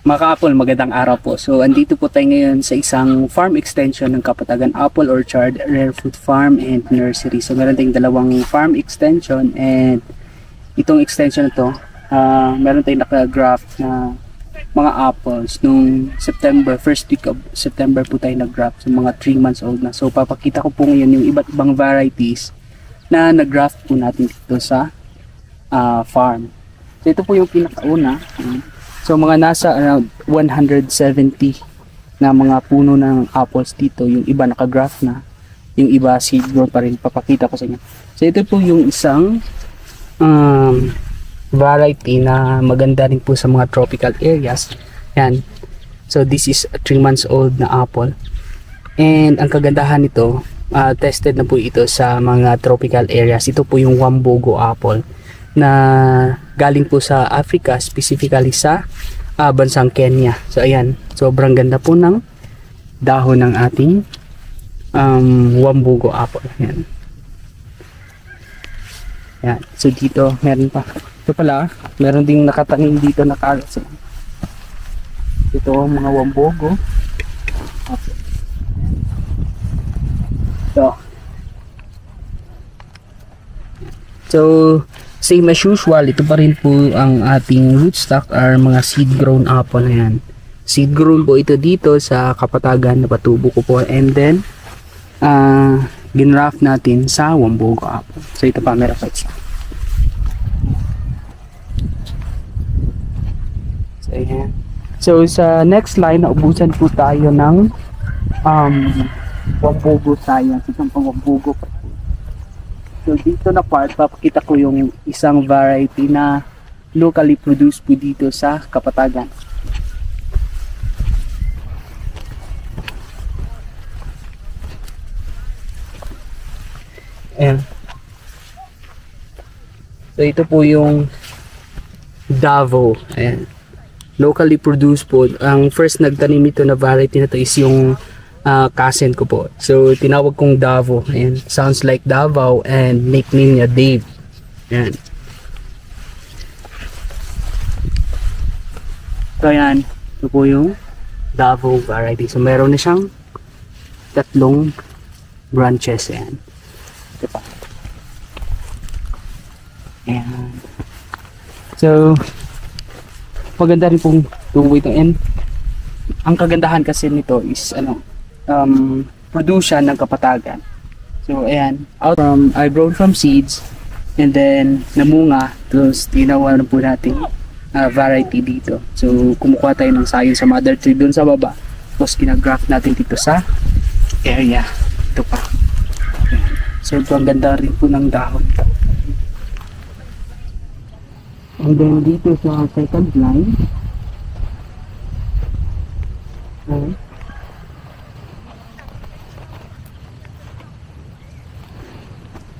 Mga ka-Apple, magandang araw po. So, andito po tayo ngayon sa isang farm extension ng Kapatagan Apple Orchard, Rare Fruit Farm and Nursery. So, meron tayong dalawang farm extension and itong extension na to, meron tayong naka-graft na mga apples nung September, first week of September po tayo nag-graft. So, mga 3 months old na. So, papakita ko po ngayon yung iba't ibang varieties na nag-graft po natin dito sa farm. So, ito po yung pinakauna. So mga nasa around 170 na mga puno ng apples dito. Yung iba naka-graft na, yung iba seed grown pa rin. Papakita ko sa inyo. So ito po yung isang variety na maganda rin po sa mga tropical areas. Yan. So this is a 3 months old na apple. And ang kagandahan nito, tested na po ito sa mga tropical areas. Ito po yung Wambogo apple na galing po sa Africa, specifically sa bansang Kenya. So ayan, sobrang ganda po ng dahon ng ating Wambogo apple. Ayan. Ayan. So dito meron pa. Ito pala, meron ding nakatanim dito na carrots. Ito mga Wambogo apple. So same as usual, ito pa rin po ang ating rootstock or mga seed grown apple na yan. Seed grown po ito dito sa Kapatagan na patubo ko po, and then ginraft natin sa Wambogo apple. So ito pa, meron pa isa. So ayan. So sa next line, naubusan po tayo ng Wambogo science, isang pang Wambogo pa. So dito na part, papakita ko yung isang variety na locally produced po dito sa Kapatagan. Ayan. So ito po yung Davao. Ayan. Locally produced po. Ang first nagtanim ito na variety na to is yung cousin ko po. So tinawag kong Davao. Ayan. Sounds like Davao and nickname niya Dave. Ayan. So ayan. Ito po yung Davao variety. So meron na siyang 3 branches. Ayan. Ito pa. Ayan. So maganda rin pong tubo ito. And ang kagandahan kasi nito is produce siya ng Kapatagan. So ayan, I grown from seeds and then namunga, tapos tinawa na po natin variety dito. So kumukuha tayo ng sayo sa mother tree dun sa baba, tapos ginagraft natin dito sa area. Ito pa. Ayan. So ito, ang ganda rin po ng dahon. And then dito sa second line,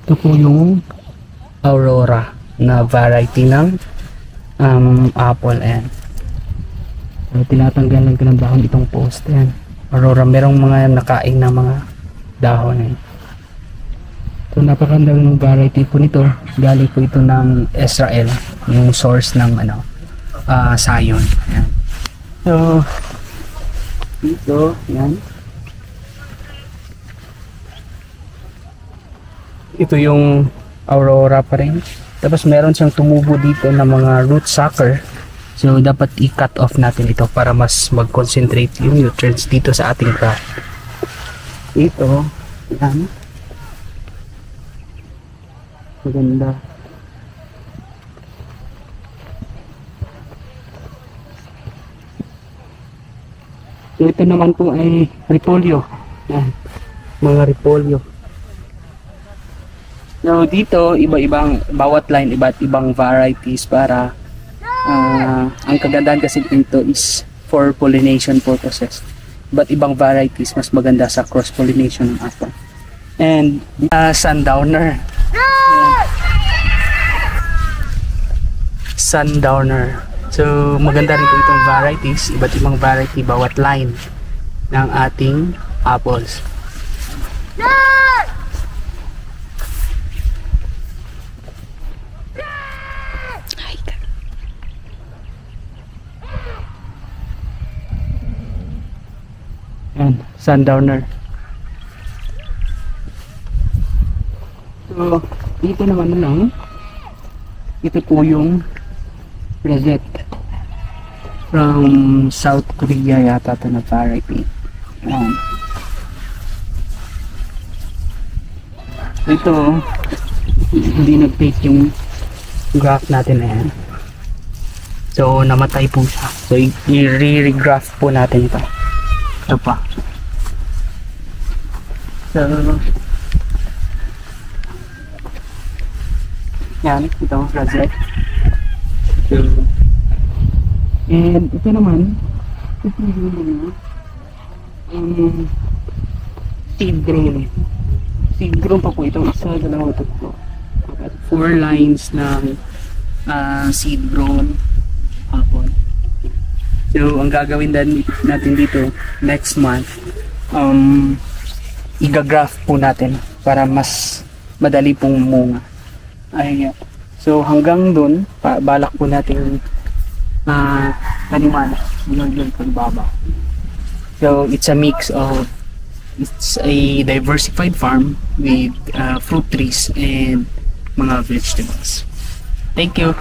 ito po yung Aurora na variety ng apple. Ayan. So, tinatanggalan ko ng dahon itong post. Ayan. Aurora, merong mga nakain na mga dahon. Ayan. So napakandang variety po nito. Galing po ito ng Israel, yung source ng sayon. Ayan. So dito, yan. Ito yung Aurora pa rin. Tapos meron siyang tumubo dito na mga root sucker. So dapat i-cut off natin ito para mas mag-concentrate yung nutrients dito sa ating crop. Ito, yan. Maganda. So ito naman po ay repolyo. Yan. Mga repolyo. So dito, iba-ibang, bawat line, iba't ibang varieties para ang kagandahan kasi dito is for pollination purposes. Iba't ibang varieties, mas maganda sa cross pollination ng apple. And sundowner. Sundowner. So maganda rin po itong varieties, iba't ibang variety bawat line ng ating apples. sundowner. So, dito naman lang, ito po yung rosette from South Korea yata ito na variety. Ito, hindi nag-take yung graph natin na yan. So, namatay po siya. So, i-re-graph po natin ito. Ito pa. So, yan, ito ang rosette. So, and ito naman, ito yung seed drone. Seed drone pa po ito. Isa, dalawa, tatlo. 4 lines ng seed drone hapon. So, ang gagawin natin dito next month, i-graph po natin para mas madali pong munga. Ayan. So, hanggang dun, balak po natin taniman yung pagbaba. So, it's a mix of, it's a diversified farm with fruit trees and mga vegetables. Thank you.